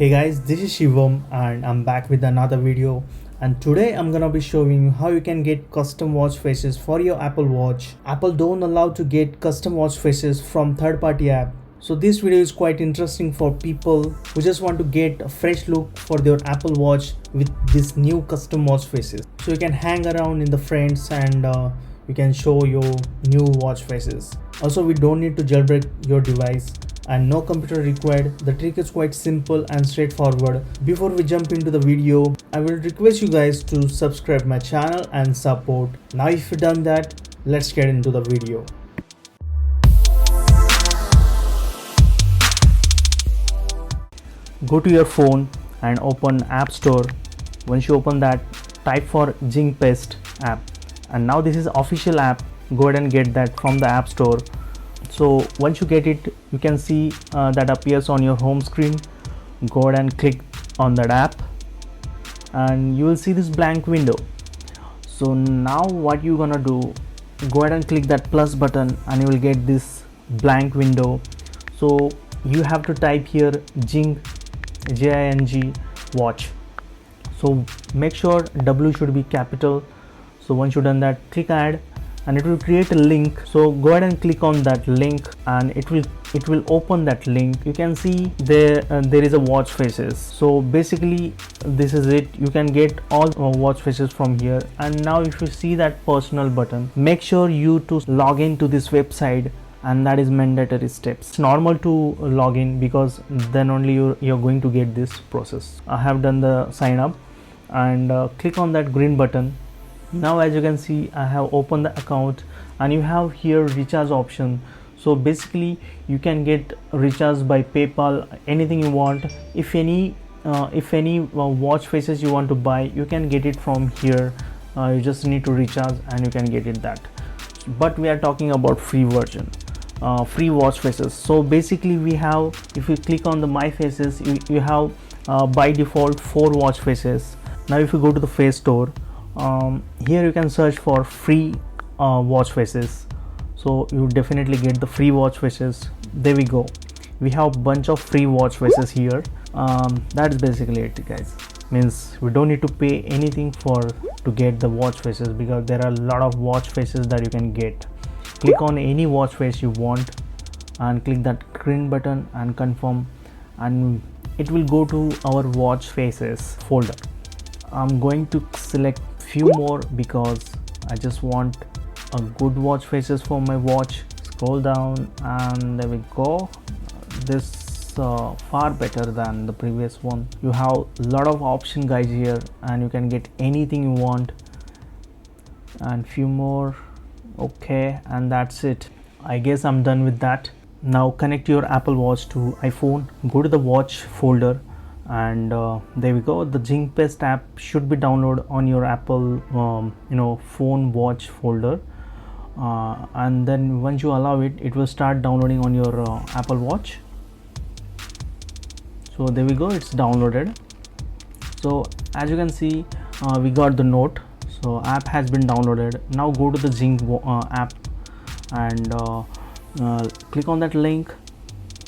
Hey guys, this is Shivam and I'm back with another video, and today I'm gonna be showing you how you can get custom watch faces for your Apple Watch. Apple don't allow to get custom watch faces from third-party app. So this video is quite interesting for people who just want to get a fresh look for their Apple Watch with this new custom watch faces. So you can hang around in the friends and you can show your new watch faces. Also, we don't need to jailbreak your device and no computer required. The trick is quite simple and straightforward. Before we jump into the video, I will request you guys to subscribe my channel and support. Now if you've done that, let's get into the video. Go to your phone and open App Store. Once you open that, type for JingPest app, and now this is official app. Go ahead and get that from the App Store. So once you get it, you can see that appears on your home screen. Go ahead and click on that app and you will see this blank window. So now what you're gonna do, go ahead and click that plus button and you will get this blank window. So you have to type here Jing, Jing watch. So make sure W should be capital. So once you've done that, click add and it will create a link. So go ahead and click on that link and it will open that link. You can see there is a watch faces. So basically this is it. You can get all watch faces from here. And now if you see that personal button, make sure you to log into this website, and that is mandatory steps. It's normal to log in because then only you're going to get this process. I have done the sign up and click on that green button. Now as you can see, I have opened the account and you have here recharge option. So basically you can get recharge by PayPal, anything you want. If any watch faces you want to buy, you can get it from here. You just need to recharge and you can get it that. But we are talking about free version, free watch faces. So basically we have, if you click on the my faces, you have by default 4 watch faces. Now if you go to the face store, here you can search for free watch faces. So you definitely get the free watch faces. There we go, we have a bunch of free watch faces here. That is basically it, guys. Means we don't need to pay anything to get the watch faces, because there are a lot of watch faces that you can get. Click on any watch face you want and click that green button and confirm, and it will go to our watch faces folder. I'm going to select few more because I just want a good watch faces for my watch. Scroll down and there we go. This far better than the previous one. You have a lot of option, guys, here, and you can get anything you want. And few more. Okay, and that's it. I guess I'm done with that. Now connect your Apple Watch to iPhone. Go to the watch folder and there we go. The JingPest app should be downloaded on your Apple phone watch folder, and then once you allow it, it will start downloading on your Apple Watch. So there we go, it's downloaded. So as you can see, we got the note. So app has been downloaded. Now go to the Jing app and click on that link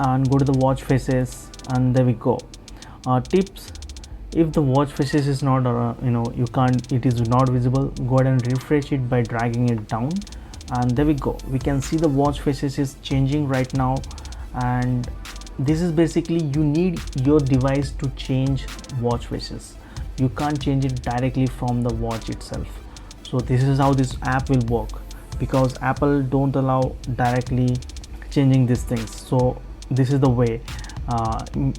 and go to the watch faces, and there we go. Tips: if the watch faces is not it is not visible, go ahead and refresh it by dragging it down, and there we go. We can see the watch faces is changing right now, and this is basically, you need your device to change watch faces. You can't change it directly from the watch itself. So this is how this app will work, because Apple don't allow directly changing these things. So this is the way.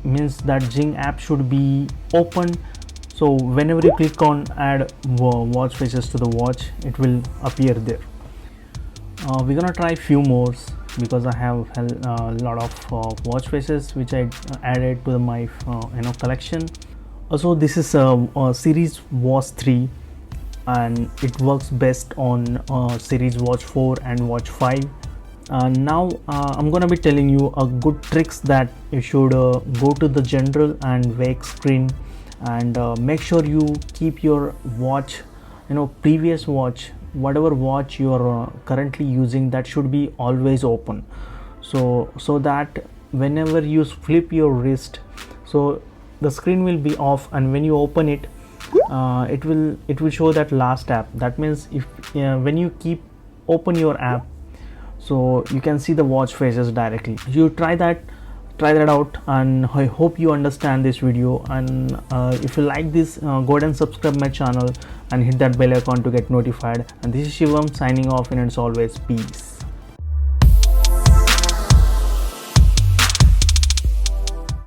Means that Jing app should be open. So whenever you click on add watch faces to the watch, it will appear there. We're gonna try few more because I have a lot of watch faces which I added to my collection. Also, this is a Series Watch 3 and it works best on Series Watch 4 and Watch 5. Now I'm gonna be telling you a good tricks that you should go to the general and wake screen, and make sure you keep your watch, previous watch, whatever watch you are currently using, that should be always open. So that whenever you flip your wrist, so the screen will be off, and when you open it, it will show that last app. That means if when you keep open your app, so you can see the watch faces directly. You try that out, and I hope you understand this video. And if you like this, go ahead and subscribe my channel and hit that bell icon to get notified. And this is Shivam signing off, and it's always peace.